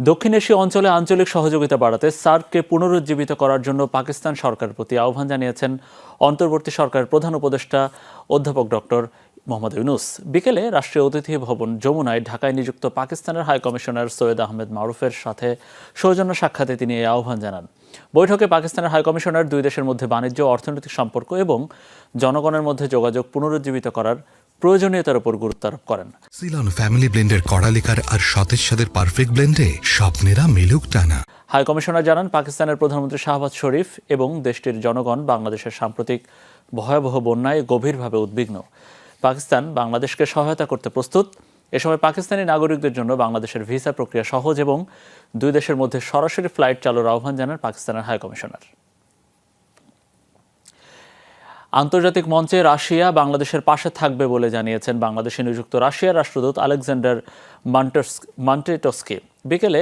দক্ষিণ এশীয় অঞ্চলে আঞ্চলিক সহযোগিতা বাড়াতে সার্ককে পুনরুজ্জীবিত করার জন্য পাকিস্তান সরকারের প্রতি আহ্বান জানিয়েছেন অন্তর্বর্তী সরকারের প্রধান উপদেষ্টা অধ্যাপক ডক্টর মোহাম্মদ ইউনূস। বিকেলে রাষ্ট্রীয় অতিথি ভবন যমুনায় ঢাকায় নিযুক্ত পাকিস্তানের হাই কমিশনার সৈয়দ আহমেদ মারুফের সাথে সৌজন্য সাক্ষাতে তিনি এই আহ্বান জানান। বৈঠকে পাকিস্তানের হাই কমিশনার দুই দেশের মধ্যে বাণিজ্য, অর্থনৈতিক সম্পর্ক এবং জনগণের মধ্যে যোগাযোগ পুনরুজ্জীবিত করার প্রয়োজনীয়তার উপর গুরুত্ব আরোপ করেন। সিলন ফ্যামিলি ব্লেন্ডের কড়ালিকার আর সতেজ স্বাদের পারফেক্ট ব্লেন্ডে স্বপ্নেরা মিলুক টানা। হাই কমিশনার জানান, পাকিস্তানের প্রধানমন্ত্রী শাহবাজ শরীফ এবং দেশটির জনগণ বাংলাদেশের সাম্প্রতিক ভয়াবহ বন্যায় গভীরভাবে উদ্বিগ্ন। পাকিস্তান বাংলাদেশকে সহায়তা করতে প্রস্তুত। এ সময় পাকিস্তানি নাগরিকদের জন্য বাংলাদেশের ভিসা প্রক্রিয়া সহজ এবং দুই দেশের মধ্যে সরাসরি ফ্লাইট চালুর আহ্বান জানান পাকিস্তানের হাই কমিশনার। আন্তর্জাতিক মঞ্চে রাশিয়া বাংলাদেশের পাশে থাকবে বলে জানিয়েছেন বাংলাদেশে নিযুক্ত রাশিয়ার রাষ্ট্রদূত আলেকজান্ডার মান্টেটস্কি। বিকেলে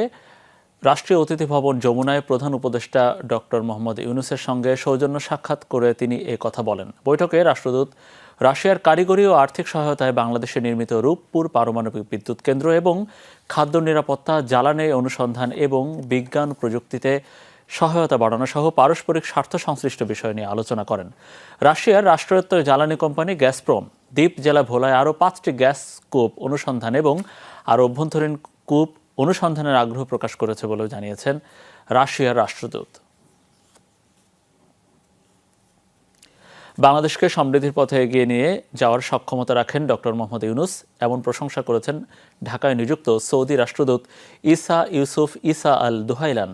রাষ্ট্রীয় অতিথি ভবন যমুনায় প্রধান উপদেষ্টা ডক্টর মোহাম্মদ ইউনূসের সঙ্গে সৌজন্য সাক্ষাৎ করে তিনি এ কথা বলেন। বৈঠকে রাষ্ট্রদূত রাশিয়ার কারিগরি ও আর্থিক সহায়তায় বাংলাদেশে নির্মিত রূপপুর পারমাণবিক বিদ্যুৎ কেন্দ্র এবং খাদ্য নিরাপত্তা, জ্বালানি অনুসন্ধান এবং বিজ্ঞান প্রযুক্তিতে সহায়তা বাড়ানো সহ পারস্পরিক স্বার্থ সংশ্লিষ্ট বিষয় নিয়ে আলোচনা করেন। রাশিয়ার রাষ্ট্রায়ত্ত জ্বালানি কোম্পানি গ্যাসপ্রম দ্বীপ জেলা ভোলায় আরও 5টি গ্যাস কূপ অনুসন্ধান এবং আরও অভ্যন্তরীণ কূপ অনুসন্ধানের আগ্রহ প্রকাশ করেছে বলেও জানিয়েছেন রাশিয়ার রাষ্ট্রদূত। বাংলাদেশকে সমৃদ্ধির পথে এগিয়ে নিয়ে যাওয়ার সক্ষমতা রাখেন ডক্টর মোহাম্মদ ইউনূস, এমন প্রশংসা করেছেন ঢাকায় নিযুক্ত সৌদি রাষ্ট্রদূত ঈসা ইউসুফ ঈসা আল দুহাইলান।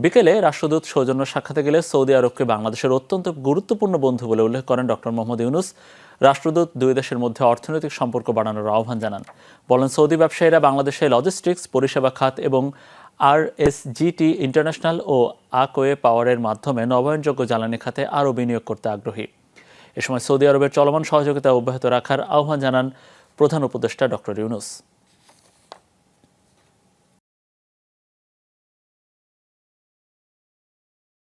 বিকেলে রাষ্ট্রদূত সৌজন্য সাক্ষাতে গেলে সৌদি আরবকে বাংলাদেশের অত্যন্ত গুরুত্বপূর্ণ বন্ধু বলে উল্লেখ করেন ডক্টর মোহাম্মদ ইউনূস। রাষ্ট্রদূত দুই দেশের মধ্যে অর্থনৈতিক সম্পর্ক বাড়ানোর আহ্বান জানান। বলেন, সৌদি ব্যবসায়ীরা বাংলাদেশে লজিস্টিক্স, পরিষেবা খাত এবং আরএসজিটি ইন্টারন্যাশনাল ও আকোয়ে পাওয়ারের মাধ্যমে নবায়নযোগ্য জ্বালানি খাতে আরও বিনিয়োগ করতে আগ্রহী। এ সময় সৌদি আরবের চলমান সহযোগিতা অব্যাহত রাখার আহ্বান জানান প্রধান উপদেষ্টা ডক্টর ইউনূস।